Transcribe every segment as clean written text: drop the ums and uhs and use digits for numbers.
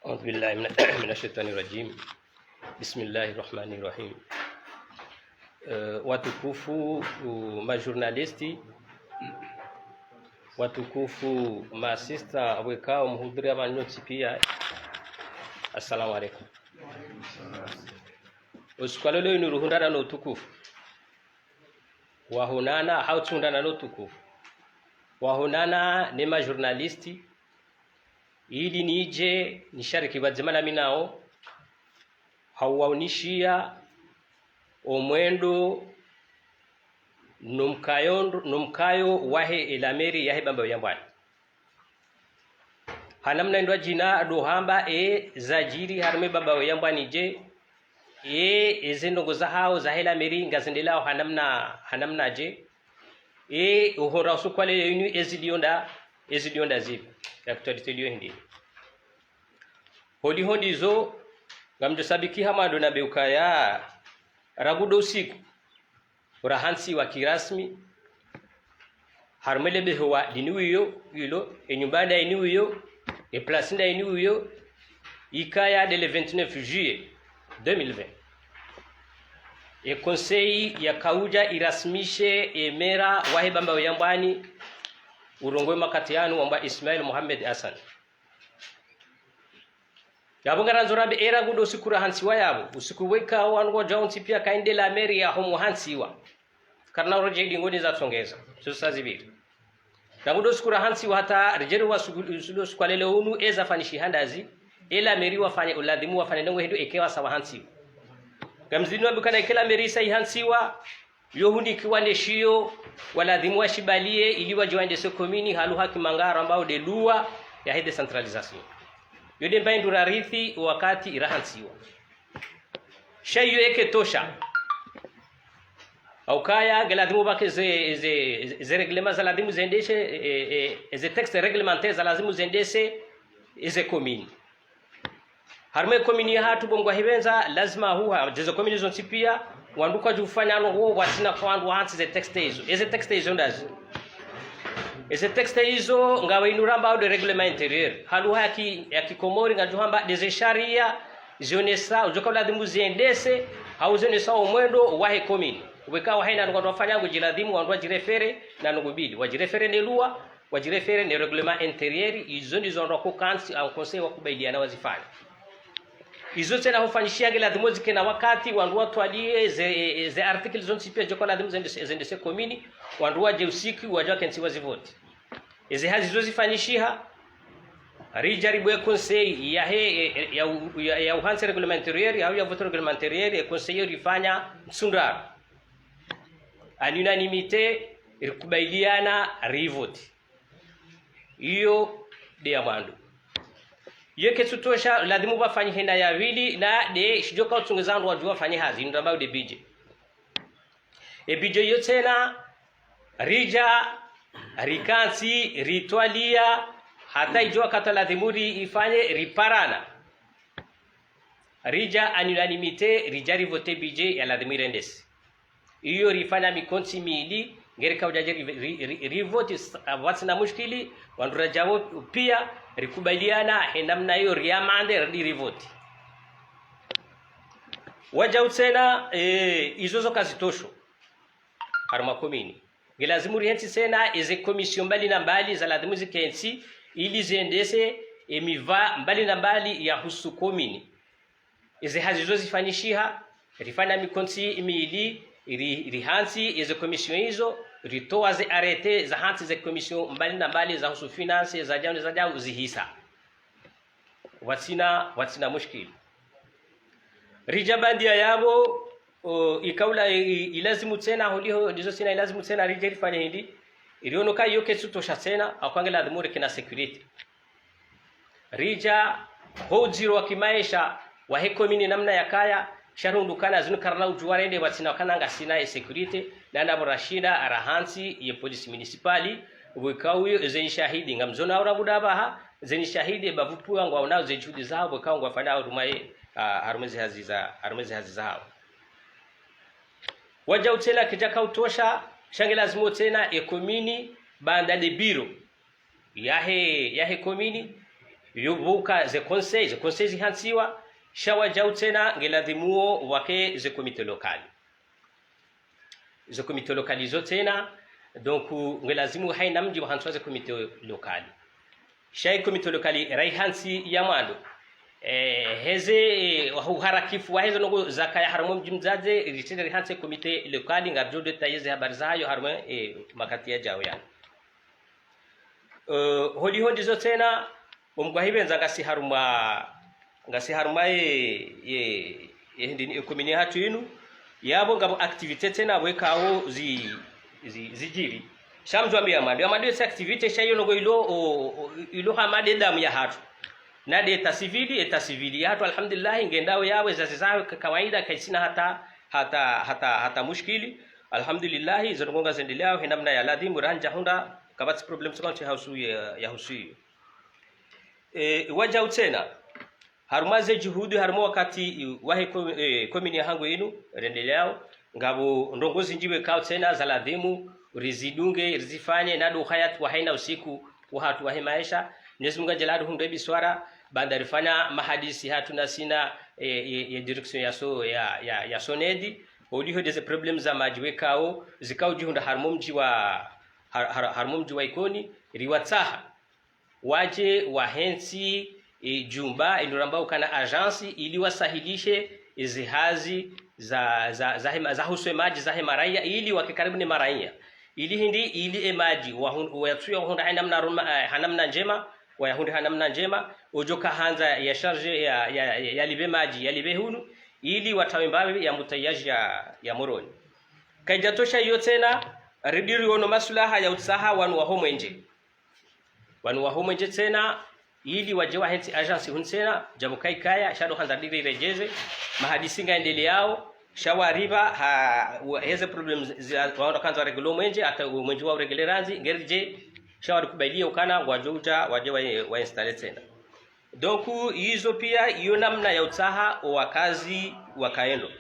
أعوذ بالله من الشيطان الرجيم. بسم الله الرحمن الرحيم. Watukufu majurnalisti, watukufu masista wekao mhudhuria wanyoti pia, assalamu alaikum. Usikwalolo ni ruhundana no tukufu wahunana hautundana no tukufu wahunana ni majurnalisti ili nije nishariki bazimana minao hawaunishia omwendo numkayo wahe elameri yahe bamba yambwani hanamna ndwa jina dohamba zajiri harme bamba yambwani je ezendongo za hao za hela meri ngazendelao hanamna je uhora usukwale yinu ezilionda zipo actuality liyo hindi hondi zo ngamjosabiki hamado na beukaya ragudo usiku urahansi wa kirasmi harmele behuwa dinuyo yilo enyumbanda inuyo placinda inuyo ikaya de le 29 juillet 2020 conseil ya kauja irasmishe emera wahebamba wayambani urongwe makatianu wamba Ismail Mohamed Hassan yabongara nzorabe era gudo usikura hansiwa yabo usikuweka wango jaunti pia kaendela meri ya homo hansiwa karna roje dingoni za tsongeza sasa zibiri nagudo usikura hansiwa hata rejeru wa sudo skwalele unu eza fanishi handazi ela meri wafanye uladhimu wafanye ndongo hindu ekewa sawa hansiwa gamzini wabukana ikela meri sai hansiwa yohundi kiwande shio waladhimu wa shibalie ili wajiwande se komini halu haki mangara ambao de lua ya hede centralisation yode mbaindu rarithi wakati irahansiwa shayo yake tosha au kaya galadhimu bake ze reglement za ladhimu zendeshe ze texte reglementaire za lazimu zendeshe ze komini harme komini hatu bongwa hibenza lazima huwa jezo komini zonsi pia wanduka jufanya no watina kwandu hansi ze texte hizo eze texte hizo ndazi eze texte hizo ngawe inuramba de reglement intérieur halu haki ya kikomori ngajuhamba de sharia zonesa ujoka ladhimu ziendese au zonesa omwendo wahe komini wekawa haina ndo wafanya ngujiladhimu wandu wajirefere na ngubili wajirefere ne loi wajirefere ne reglement intérieur izo ndizo ndo ko kansi au conseil wa kubaidiana wazifanya izo tena hufanyishia geladhimu zikena wakati wandu watu alie ze article zonsi pia joka ladhimu zendese komini wandu waje usiku waje kensi wazivoti eze hazi zozifanyishia rijaribu ya conseil ya uhansi reglementaire au ya vote reglementaire conseil rifanya msundara an unanimité irkubailiana rivoti hiyo de amando yeke tutosha ladhimu bafanye henda ya vili na de shijoka utungezandu wajua wafanye hazi ndo ambao de bije bije yotena rija rikansi ritwalia hata ijua kata ladhimuri ifanye riparana rija an unanimité rijari vote bije ya ladhimuri endesi iyo rifanya mikonsi miili ngereka ujaje rivoti watsina mushkili wandura jawo pia rikubaliana henamna hiyo riamande rivoti waja utsena izozo kazitosho harma komini ngelazimu rihensi sena eze commission mbali na mbali za ladhimu zikensi ili ziendese emiva mbali na mbali ya husu komini eze hazizo zifanyishiha rifanya mikonsi miili rihansi eze commission hizo ritoa ze arete za hansi ze commission mbali na mbali za husu finance za jambo zihisa watsina mushkili rijabandia yabo ikaula ilazimu tena holiho ndizo sina ilazimu tena rijeri fanya hindi ilionoka yoke tutosha tena akwangela adhumuri kina security rija hojiro wa kimaisha wa hekomini namna ya kaya sharundu kana zinu karna ujuwarende watsina kananga sina security na ndaborashida arahansi ye police municipali wikauyo zeni shahidi ngamzona ora budabaha zeni shahidi bavupu wangu wanao zejudi zao wikao ngwafanya urumaye harumezi haziza hao waja utela kijaka utosha shange lazima tena ekomini banda de biro yahe komini yubuka ze conseils hansiwa shawa jau tena ngeladhimuo wake ze komite lokali zo tena donc ngelazimu haina mji wa hansiwa ze komite lokali shay komite lokali rai hansi ya mwando heze uharakifu wa hezo nongo zakaya harmo mjimzaze ritende hansi komite lokali ngarjo de tayeze habari zayo harmo makati ya jao yani holi zo tena umgwahibenza ngasi haruma ye ndini komini hatu inu yabo ngabo activity tena wekaho zijiri shamjwa amadu esa activity shayo nogo ilo hamade damu ya hatu na de eta civili ya hatu alhamdulillah ngendao yawe zazizawe kawaida kaisina hata mushkili alhamdulillah zongonga zendelea hinamna ya ladhimu ranja hunda kabati problem sokanti hausu ya husi waja utena harumaze juhudi harumo wakati wahe komini hangu inu rendeleo ngabo ndongozi njiwe kao tena za ladhimu rizidunge rizifanye nadu hayat wa haina usiku wahatu wahe maisha Mwenyezi Mungu jaladu hunde biswara bandarifanya mahadisi hatu na sina ya direction ya sonedi odiho deze problem za majiwe kao zikao jihunda harmumji wa ikoni riwataha waje wahensi jumba inurambao kana agency ili wasahilishe izihazi za huswe maji za hemaraia ili wakikaribu ni maraia ili emaji wayatsuya wahunda hanamna njema wayahundi hanamna njema ojoka hanza ya charge ya libe maji ya libe hunu ili watawembawe ya mutayaji ya moroni kaijatosha hiyo tena rediri wono maslaha ya utsaha wanu wa homwenje tena ili wajewa henti agency hunsena jamukai kaya shado hanza diri rejeze mahadisi ngaendele yao shawariba heze problems waona kanza regulo mwenje ata mwenje wa reguleranzi ngerije shawari kubailia ukana wajewa wa installe tena donc hizo pia hiyo namna ya utsaha wakazi wakaendo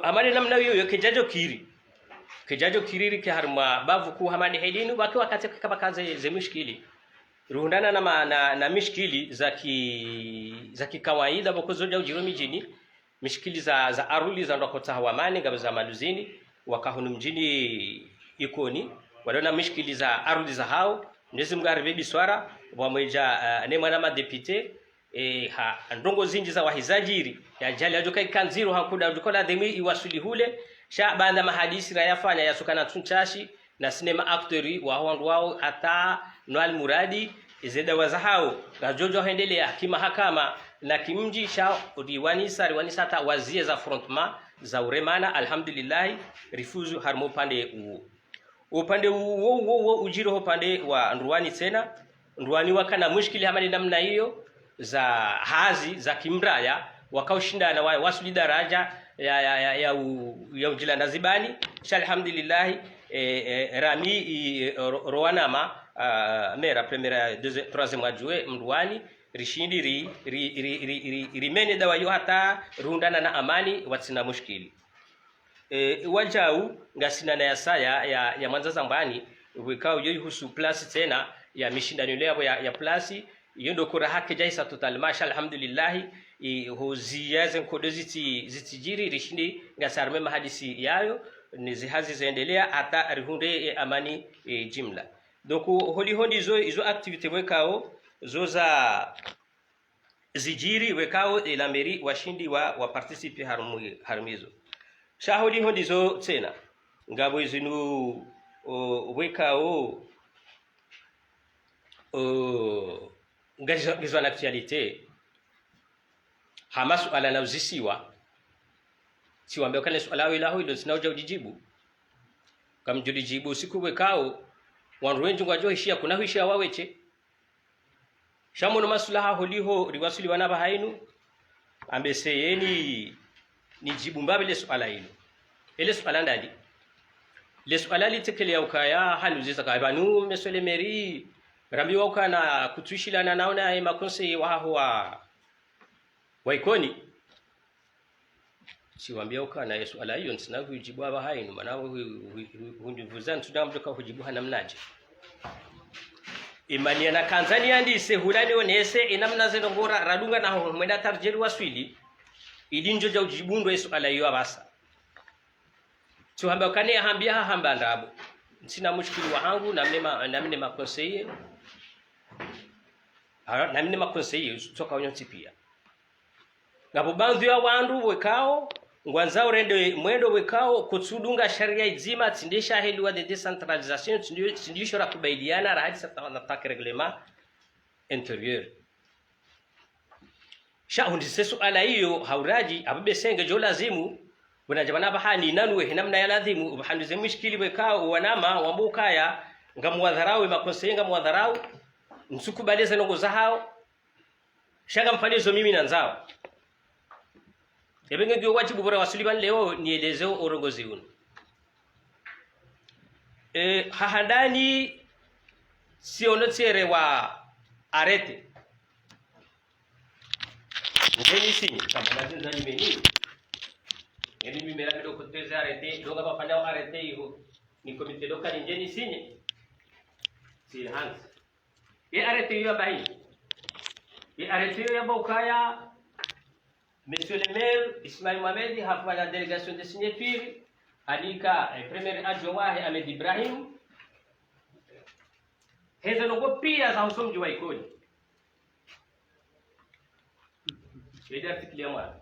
amani namna hiyo kejajo kiriri ke harma bavu ku hamani hedinu baki wakati kama kaze ze mishkili ruhundana na mishkili za kawaida bako zoja ujiro mijini mishkili za aruli za ndokota hawamani ngabo za maluzini wakahunu mjini ikoni wadona mishkili za aruli za hao Mwenyezi Mungu aribebi swara wamweja ne mwana ma député ndongo zinji za wahizajiri ya jali ajoka ikanziro hakuda dukola demi iwasuli hule sha banda mahadisi rayafanya yasukana tunchashi na sinema actori wao hata nwal muradi izeda wazahao gajojo hendelea kimahakama na kimji sha riwanisa hata wazie za frontma za uremana alhamdulillah rifuzu harmo upande uo ujiro upande wa ndruani tena ndruani wakana mushkili hamani namna hiyo za hazi za kimraya wakaushindana wasuli daraja ya ujila nazibani alhamdulillah rami roanama mera première troisième adjoint mruani rishindi rimene dawa yo hata rundana na amani watsina mushkili wajau ngasina na yasaya ya manza zambani wikao yo husu plus tena ya mishindano leo ya plus yondo kura hake jaisa total masha alhamdulillah hoziyazen kodoziti zitijiri rishindi ngasarme mahadisi yayo nizihazi zaendelea ata rihunde amani jimla donc hondi izo activity wekao zoza zijiri wekao la mairie washindi wa participe harmizo shaholi hondi zo tena ngabo izinu wekao ngazwa na actualité hamasu ala nauzisiwa siwambia kale swala ilahu ilo sinauja ujijibu kamjulijibu siku wekao wanruenju ngwajo hishia kuna hishia waweche shamu no maslaha holiho riwasuli wanaba hainu ambeseyeni ni jibu mbabile swala hilo ile swala ndadi le swala litekele ya ukaya haluziza kaibanu mesole meri rambi wakana kutuishilana naona makonse wa ikoni siwaambia ukana Yesu ala hiyo nsina kujibu aba hainu maana hunjuvuzana tudamdoka kujibu hanamnaje imani na Tanzania ndise hulani onese inamna zenongora radunga na mwenda tarjeri waswili idinjo ja ujibundo Yesu ala hiyo abasa tuhamba kane hambia hamba ndabo sina mushkili wangu na mimi makonseye na mimi makonseye toka onyoti pia ngabo bandu ya wandu wekao ngwanzao rende mwendo wekao kutsudunga sharia izima tindisha heli wa decentralisation tindisho rakubaidiana rahadi na tak reglement intérieur shahundi sesu ala hiyo hauraji ababe senge jo lazimu wanajabana bahani nanwe hinamna ya lazimu ubahanduze mushkili wekao wanama wambukaya ngamwadharau makonsenga mwadharau nsukubaleza nongo zao shanga mfanizo mimi na nzao ebenge ndio wajibu bora wasuliban leo nielezeo orongozi uno hahandani sionotsere wa arete ngeni sinye kama nazinza nimeni ngeni mimera kido kuteze arete donga bafanya arete hiyo ni komite local ngeni sinye si hans arete hiyo bahi arete hiyo bokaya Monsieur le maire Ismail Mohamed hafanya la délégation de signature alika premier adjoint Ahmed Ibrahim hizo ndio pia za usomji wa ikoni. Ndio article ya mwana